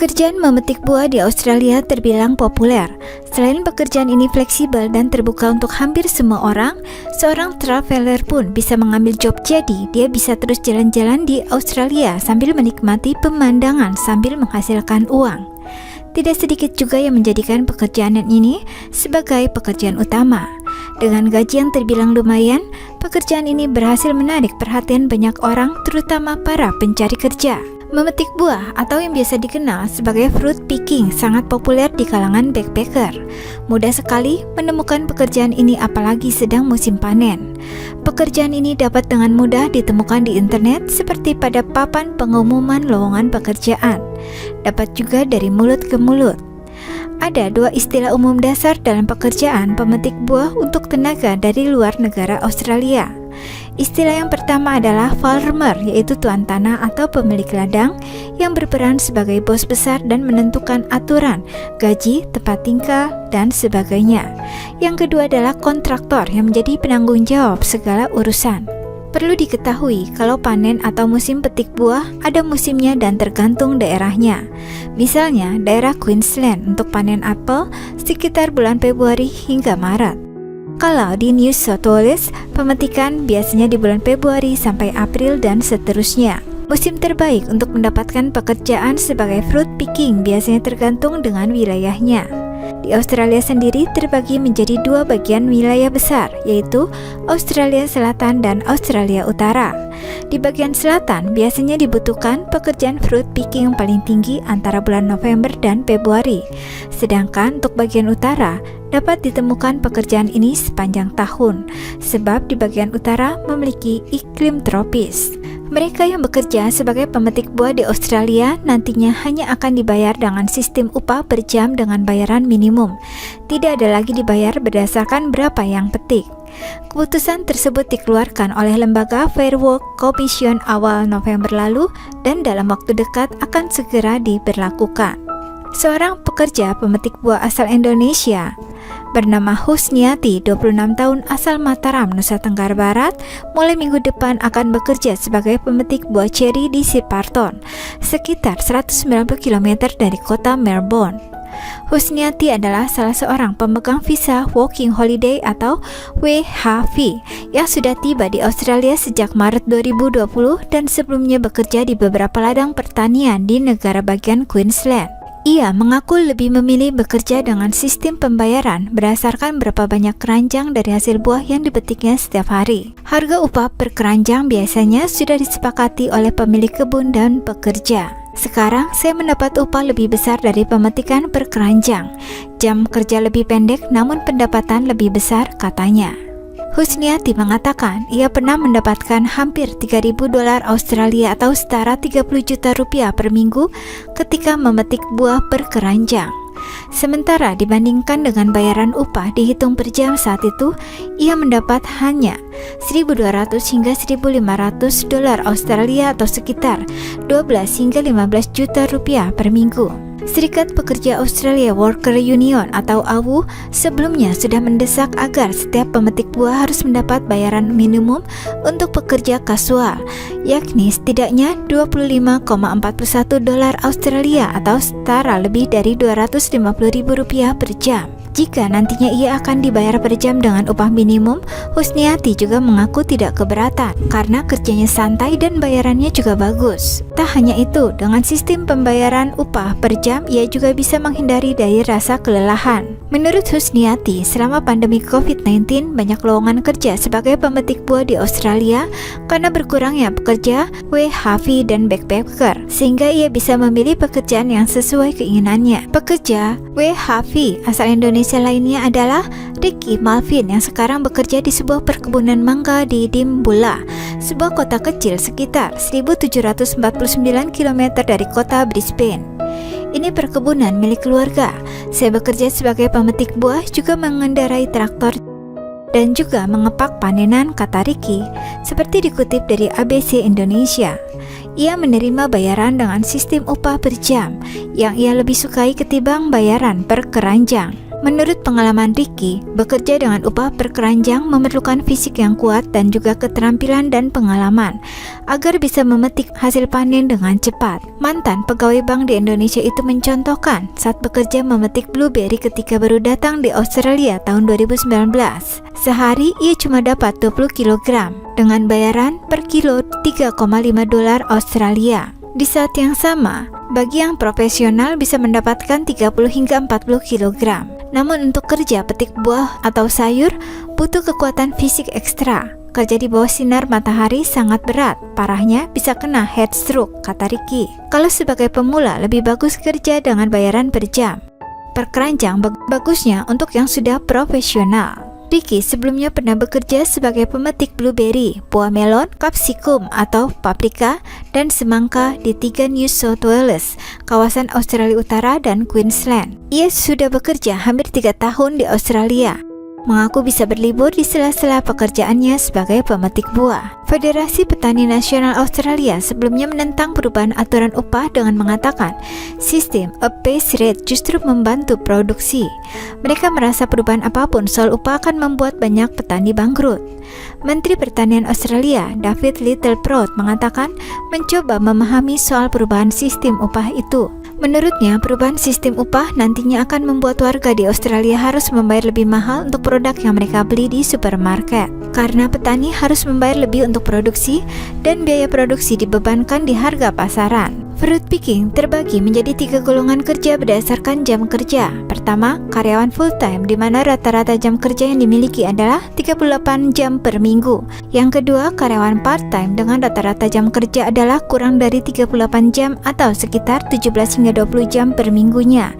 Pekerjaan memetik buah di Australia terbilang populer. Selain pekerjaan ini fleksibel dan terbuka untuk hampir semua orang, seorang traveler pun bisa mengambil job, jadi dia bisa terus jalan-jalan di Australia sambil menikmati pemandangan sambil menghasilkan uang. Tidak sedikit juga yang menjadikan pekerjaan ini sebagai pekerjaan utama. Dengan gaji yang terbilang lumayan, pekerjaan ini berhasil menarik perhatian banyak orang, terutama para pencari kerja. Memetik buah atau yang biasa dikenal sebagai fruit picking sangat populer di kalangan backpacker. Mudah sekali menemukan pekerjaan ini apalagi sedang musim panen. Pekerjaan ini dapat dengan mudah ditemukan di internet seperti pada papan pengumuman lowongan pekerjaan. Dapat juga dari mulut ke mulut. Ada dua istilah umum dasar dalam pekerjaan pemetik buah untuk tenaga dari luar negara Australia. Istilah yang pertama adalah farmer, yaitu tuan tanah atau pemilik ladang yang berperan sebagai bos besar dan menentukan aturan, gaji, tempat tinggal, dan sebagainya. Yang kedua adalah kontraktor yang menjadi penanggung jawab segala urusan. Perlu diketahui kalau panen atau musim petik buah ada musimnya dan tergantung daerahnya. Misalnya daerah Queensland untuk panen apel sekitar bulan Februari hingga Maret. Kalau di New South Wales, pemetikan biasanya di bulan Februari sampai April dan seterusnya. Musim terbaik untuk mendapatkan pekerjaan sebagai fruit picking biasanya tergantung dengan wilayahnya. Di Australia sendiri terbagi menjadi dua bagian wilayah besar, yaitu Australia Selatan dan Australia Utara. Di bagian selatan biasanya dibutuhkan pekerjaan fruit picking yang paling tinggi antara bulan November dan Februari. Sedangkan untuk bagian utara dapat ditemukan pekerjaan ini sepanjang tahun, sebab di bagian utara memiliki iklim tropis. Mereka yang bekerja sebagai pemetik buah di Australia nantinya hanya akan dibayar dengan sistem upah per jam dengan bayaran minimum. Tidak ada lagi dibayar berdasarkan berapa yang petik. Keputusan tersebut dikeluarkan oleh lembaga Fair Work Commission awal November lalu dan dalam waktu dekat akan segera diberlakukan. Seorang pekerja pemetik buah asal Indonesia bernama Husniati, 26 tahun, asal Mataram, Nusa Tenggara Barat, mulai minggu depan akan bekerja sebagai pemetik buah ceri di Shepparton, sekitar 190 km dari kota Melbourne. Husniati adalah salah seorang pemegang visa Working Holiday atau WHV yang sudah tiba di Australia sejak Maret 2020 dan sebelumnya bekerja di beberapa ladang pertanian di negara bagian Queensland. Ia mengaku lebih memilih bekerja dengan sistem pembayaran berdasarkan berapa banyak keranjang dari hasil buah yang dipetiknya setiap hari. Harga upah per keranjang biasanya sudah disepakati oleh pemilik kebun dan pekerja. Sekarang saya mendapat upah lebih besar dari pemetikan per keranjang. Jam kerja lebih pendek namun pendapatan lebih besar, katanya. Husniati mengatakan ia pernah mendapatkan hampir 3.000 dolar Australia atau setara 30 juta rupiah per minggu ketika memetik buah per keranjang. Sementara dibandingkan dengan bayaran upah dihitung per jam saat itu, ia mendapat hanya 1.200 hingga 1.500 dolar Australia atau sekitar 12 hingga 15 juta rupiah per minggu. Serikat Pekerja Australia Worker Union atau AWU sebelumnya sudah mendesak agar setiap pemetik buah harus mendapat bayaran minimum untuk pekerja kasual, yakni setidaknya 25,41 dolar Australia atau setara lebih dari Rp250.000 per jam. Jika nantinya ia akan dibayar per jam dengan upah minimum, Husniati juga mengaku tidak keberatan karena kerjanya santai dan bayarannya juga bagus. Tak hanya itu, dengan sistem pembayaran upah per jam, ia juga bisa menghindari dari rasa kelelahan. Menurut Husniati, selama pandemi COVID-19, banyak lowongan kerja sebagai pemetik buah di Australia karena berkurangnya pekerja WHV dan backpacker, sehingga ia bisa memilih pekerjaan yang sesuai keinginannya. Pekerja WHV asal Indonesia lainnya adalah Ricky Malvin yang sekarang bekerja di sebuah perkebunan mangga di Dimbula, sebuah kota kecil sekitar 1.749 km dari kota Brisbane. Ini perkebunan milik keluarga. Saya bekerja sebagai pemetik buah, juga mengendarai traktor dan juga mengepak panenan, kata Ricky, seperti dikutip dari ABC Indonesia. Ia menerima bayaran dengan sistem upah per jam yang ia lebih sukai ketimbang bayaran per keranjang. Menurut pengalaman Ricky, bekerja dengan upah per keranjang memerlukan fisik yang kuat dan juga keterampilan dan pengalaman agar bisa memetik hasil panen dengan cepat. Mantan pegawai bank di Indonesia itu mencontohkan saat bekerja memetik blueberry ketika baru datang di Australia tahun 2019. Sehari ia cuma dapat 20 kg dengan bayaran per kilo $3,5 Australia. Di saat yang sama, bagi yang profesional bisa mendapatkan 30 hingga 40 kg. Namun untuk kerja petik buah atau sayur butuh kekuatan fisik ekstra. Kerja di bawah sinar matahari sangat berat, parahnya bisa kena heat stroke, kata Ricky. Kalau sebagai pemula lebih bagus kerja dengan bayaran per jam. Per keranjang bagusnya untuk yang sudah profesional. Ricky sebelumnya pernah bekerja sebagai pemetik blueberry, buah melon, kapsikum atau paprika, dan semangka di 3 New South Wales, kawasan Australia Utara dan Queensland. Ia sudah bekerja hampir 3 tahun di Australia, mengaku bisa berlibur di sela-sela pekerjaannya sebagai pemetik buah. Federasi Petani Nasional Australia sebelumnya menentang perubahan aturan upah dengan mengatakan sistem a base rate justru membantu produksi. Mereka merasa perubahan apapun soal upah akan membuat banyak petani bangkrut. Menteri Pertanian Australia, David Littleproud, mengatakan mencoba memahami soal perubahan sistem upah itu. Menurutnya, perubahan sistem upah nantinya akan membuat warga di Australia harus membayar lebih mahal untuk produk yang mereka beli di supermarket. Karena petani harus membayar lebih untuk produksi dan biaya produksi dibebankan di harga pasaran. Fruit picking terbagi menjadi 3 golongan kerja berdasarkan jam kerja. Pertama, karyawan full time di mana rata-rata jam kerja yang dimiliki adalah 38 jam per minggu. Yang kedua, karyawan part time dengan rata-rata jam kerja adalah kurang dari 38 jam atau sekitar 17 hingga 20 jam per minggunya.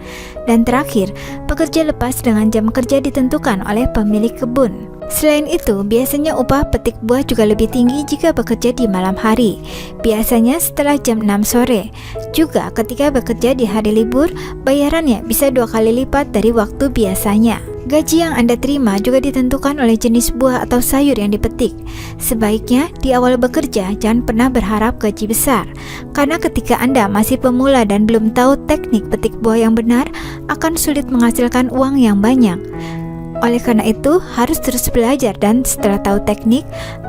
Dan terakhir, pekerja lepas dengan jam kerja ditentukan oleh pemilik kebun. Selain itu, biasanya upah petik buah juga lebih tinggi jika bekerja di malam hari, biasanya setelah jam 6 sore. Juga ketika bekerja di hari libur, bayarannya bisa 2 kali lipat dari waktu biasanya. Gaji yang Anda terima juga ditentukan oleh jenis buah atau sayur yang dipetik. Sebaiknya di awal bekerja jangan pernah berharap gaji besar, karena ketika Anda masih pemula dan belum tahu teknik petik buah yang benar, akan sulit menghasilkan uang yang banyak. Oleh karena itu, harus terus belajar dan setelah tahu teknik,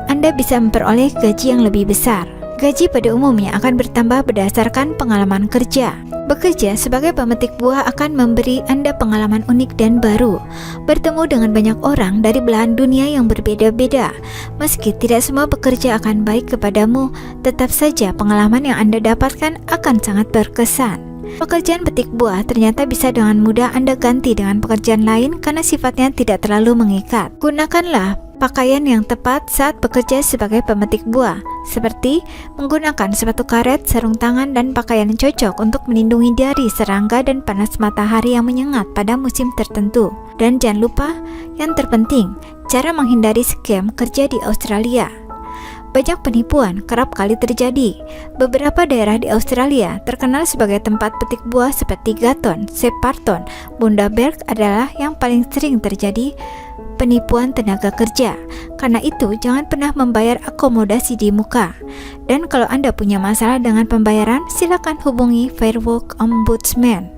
Anda bisa memperoleh gaji yang lebih besar. Gaji pada umumnya akan bertambah berdasarkan pengalaman kerja. Bekerja sebagai pemetik buah akan memberi Anda pengalaman unik dan baru. Bertemu dengan banyak orang dari belahan dunia yang berbeda-beda. Meski tidak semua bekerja akan baik kepadamu, tetap saja pengalaman yang Anda dapatkan akan sangat berkesan. Pekerjaan petik buah ternyata bisa dengan mudah Anda ganti dengan pekerjaan lain karena sifatnya tidak terlalu mengikat. Gunakanlah pakaian yang tepat saat bekerja sebagai pemetik buah, seperti menggunakan sepatu karet, sarung tangan, dan pakaian yang cocok untuk melindungi dari serangga dan panas matahari yang menyengat pada musim tertentu. Dan jangan lupa, yang terpenting, cara menghindari scam kerja di Australia. Banyak penipuan kerap kali terjadi. Beberapa daerah di Australia terkenal sebagai tempat petik buah seperti Gatton, Shepparton, Bundaberg adalah yang paling sering terjadi penipuan tenaga kerja. Karena itu, jangan pernah membayar akomodasi di muka. Dan kalau Anda punya masalah dengan pembayaran, silakan hubungi Fair Work Ombudsman.